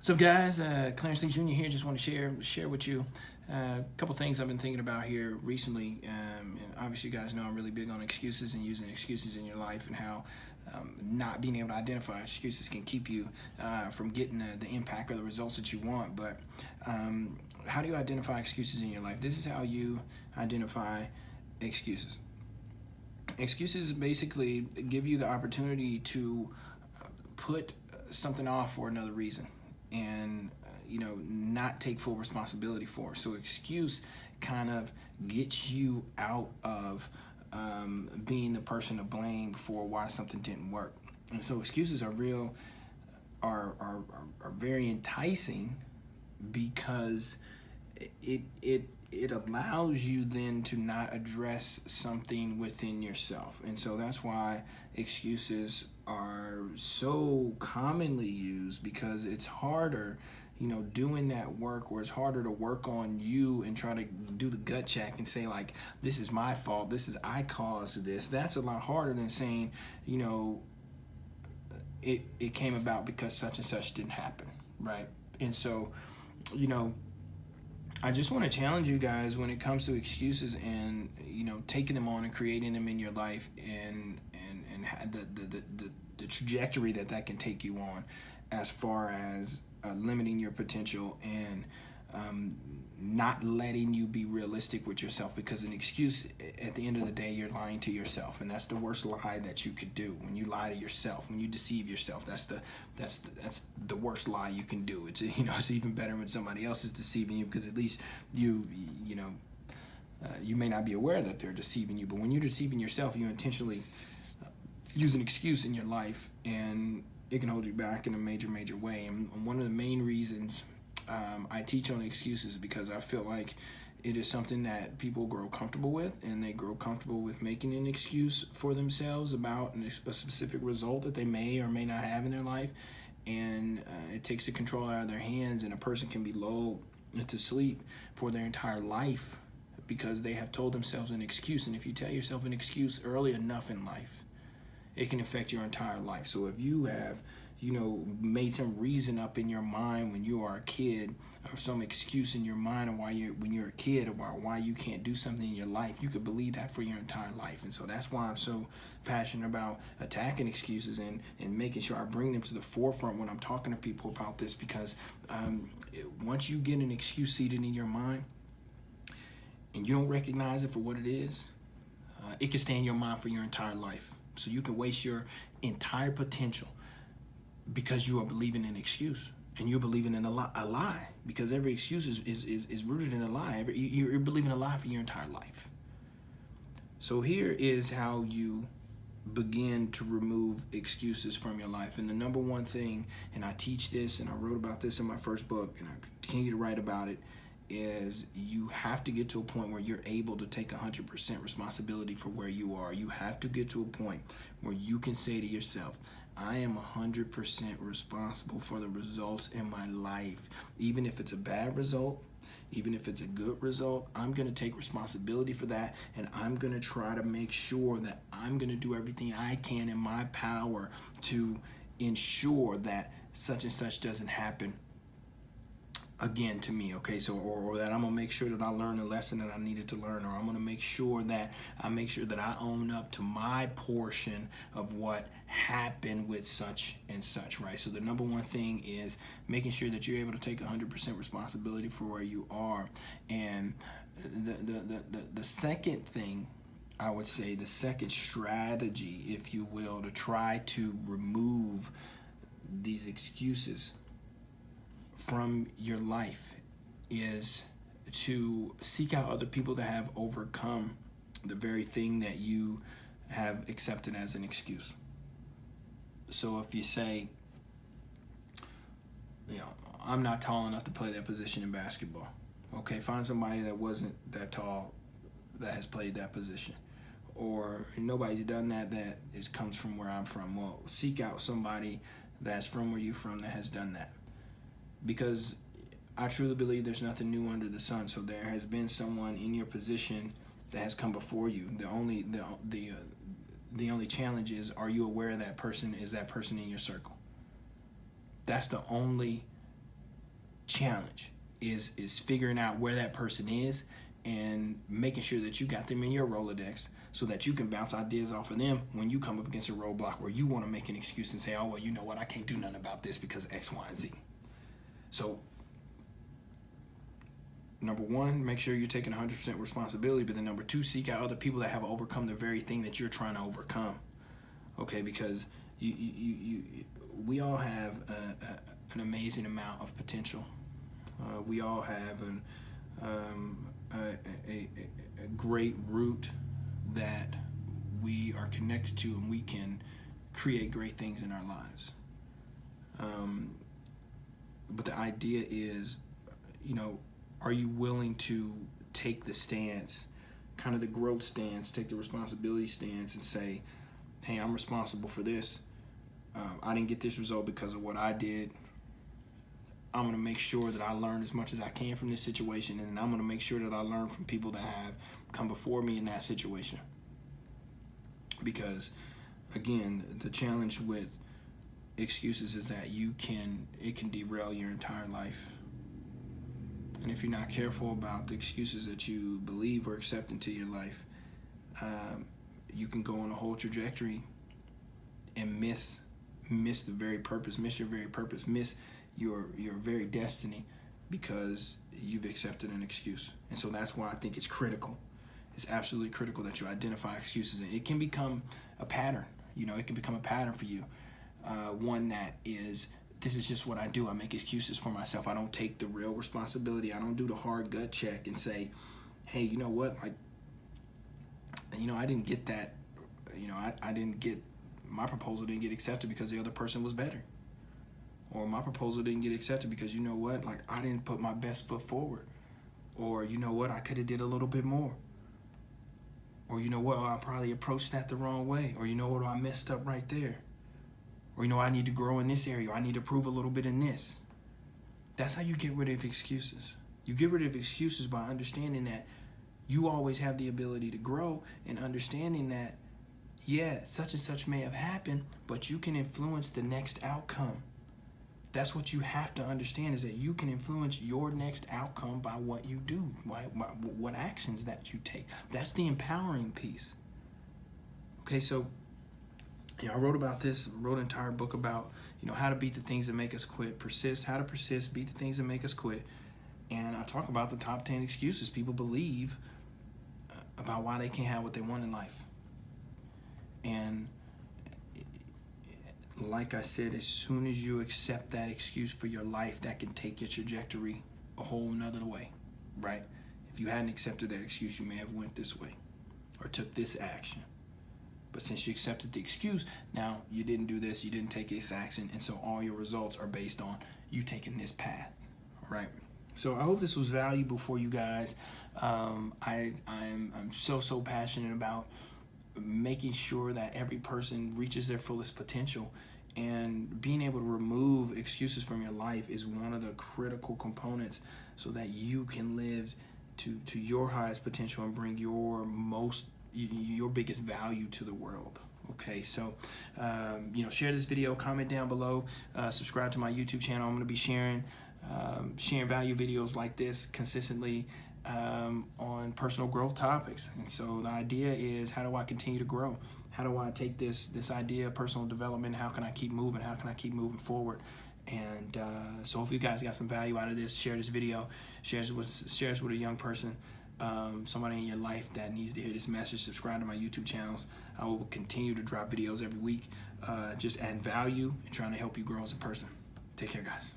What's up, guys? Clarence Lee Jr. here. Just want to share with you a couple things I've been thinking about here recently. And obviously, you guys know I'm really big on excuses and using excuses in your life, and how not being able to identify excuses can keep you from getting the impact or the results that you want. But how do you identify excuses in your life? This is how you identify excuses. Excuses basically give you the opportunity to put something off for another reason, and not take full responsibility for. So excuse kind of gets you out of being the person to blame for why something didn't work. And so excuses are very enticing, because it allows you then to not address something within yourself. And so that's why excuses are so commonly used, because it's harder, doing that work, or it's harder to work on you and try to do the gut check and say, like, this is my fault, I caused this. That's a lot harder than saying, it came about because such and such didn't happen, right? And so, I just want to challenge you guys when it comes to excuses, and taking them on and creating them in your life, and the trajectory that can take you on, as far as limiting your potential, and not letting you be realistic with yourself. Because an excuse, at the end of the day, you're lying to yourself, and that's the worst lie that you could do. When you lie to yourself, when you deceive yourself, that's the worst lie you can do. It's it's even better when somebody else is deceiving you, because at least you may not be aware that they're deceiving you. But when you're deceiving yourself, you intentionally use an excuse in your life, and it can hold you back in a major way. And one of the main reasons I teach on excuses, because I feel like it is something that people grow comfortable with, and they grow comfortable with making an excuse for themselves about a specific result that they may or may not have in their life. And it takes the control out of their hands, and a person can be lulled into sleep for their entire life because they have told themselves an excuse. And if you tell yourself an excuse early enough in life, it can affect your entire life. So if you have made some reason up in your mind when you are a kid, or some excuse in your mind of when you're a kid about why you can't do something in your life, you could believe that for your entire life. And so that's why I'm so passionate about attacking excuses, and making sure I bring them to the forefront when I'm talking to people about this. Because once you get an excuse seated in your mind, and you don't recognize it for what it is, it can stay in your mind for your entire life. So you can waste your entire potential because you are believing an excuse, and you're believing in a lie, because every excuse is rooted in a lie. You're believing a lie for your entire life. So here is how you begin to remove excuses from your life. And the number one thing, and I teach this, and I wrote about this in my first book, and I continue to write about it, is you have to get to a point where you're able to take 100% responsibility for where you are. You have to get to a point where you can say to yourself, I am 100% responsible for the results in my life. Even if it's a bad result, even if it's a good result, I'm going to take responsibility for that, and I'm going to try to make sure that I'm going to do everything I can in my power to ensure that such and such doesn't happen again to me. Okay, so or that I'm gonna make sure that I learn the lesson that I needed to learn, or I'm gonna make sure that I own up to my portion of what happened with such and such, right? So the number one thing is making sure that you're able to take 100% responsibility for where you are. And the second thing, I would say, the second strategy, if you will, to try to remove these excuses from your life, is to seek out other people that have overcome the very thing that you have accepted as an excuse. So if you say, I'm not tall enough to play that position in basketball, okay, find somebody that wasn't that tall that has played that position. Or nobody's done that comes from where I'm from. Well, seek out somebody that's from where you're from that has done that. Because I truly believe there's nothing new under the sun. So there has been someone in your position that has come before you. The only challenge is, are you aware of that person? Is that person in your circle? That's the only challenge is figuring out where that person is and making sure that you got them in your Rolodex so that you can bounce ideas off of them when you come up against a roadblock where you want to make an excuse and say, oh, well, you know what, I can't do nothing about this because X, Y, and Z. So, number one, make sure you're taking 100% responsibility, but then number two, seek out other people that have overcome the very thing that you're trying to overcome. Okay, because we all have an amazing amount of potential. We all have a great root that we are connected to, and we can create great things in our lives. But the idea is, are you willing to take the stance, kind of the growth stance, take the responsibility stance and say, hey, I'm responsible for this. I didn't get this result because of what I did. I'm going to make sure that I learn as much as I can from this situation, and I'm going to make sure that I learn from people that have come before me in that situation. Because, again, the challenge with excuses is that it can derail your entire life. And if you're not careful about the excuses that you believe or accept into your life, you can go on a whole trajectory and miss the very purpose, miss your very purpose, miss your very destiny because you've accepted an excuse. And so that's why I think it's critical. It's absolutely critical that you identify excuses. And it can become a pattern. It can become a pattern for you. One that is, this is just what I do. I make excuses for myself. I don't take the real responsibility. I don't do the hard gut check and say, hey, you know what? I didn't get that. I didn't get, my proposal didn't get accepted because the other person was better. Or my proposal didn't get accepted because, I didn't put my best foot forward. Or, I could have did a little bit more. Or, I probably approached that the wrong way. Or, I messed up right there. Or, I need to grow in this area. Or I need to prove a little bit in this. That's how you get rid of excuses. You get rid of excuses by understanding that you always have the ability to grow, and understanding that, yeah, such and such may have happened, but you can influence the next outcome. That's what you have to understand, is that you can influence your next outcome by what you do, by what actions that you take. That's the empowering piece. Okay, so I wrote about this, wrote an entire book about, how to beat the things that make us quit, how to persist, beat the things that make us quit. And I talk about the top 10 excuses people believe about why they can't have what they want in life. And like I said, as soon as you accept that excuse for your life, that can take your trajectory a whole nother way, right? If you hadn't accepted that excuse, you may have went this way or took this action. But since you accepted the excuse, now you didn't do this, you didn't take this action, and so all your results are based on you taking this path, all right? So I hope this was valuable for you guys. I'm so passionate about making sure that every person reaches their fullest potential, and being able to remove excuses from your life is one of the critical components so that you can live to your highest potential and bring your biggest value to the world. Okay, so share this video, comment down below, subscribe to my YouTube channel. I'm going to be sharing value videos like this consistently on personal growth topics. And so the idea is, how do I continue to grow? How do I take this idea of personal development? How can I keep moving? How can I keep moving forward? And so hopefully you guys got some value out of this. Share this video. Share it with a young person, somebody in your life that needs to hear this message. Subscribe to my YouTube channels. I will continue to drop videos every week, just adding value and trying to help you grow as a person. Take care, guys.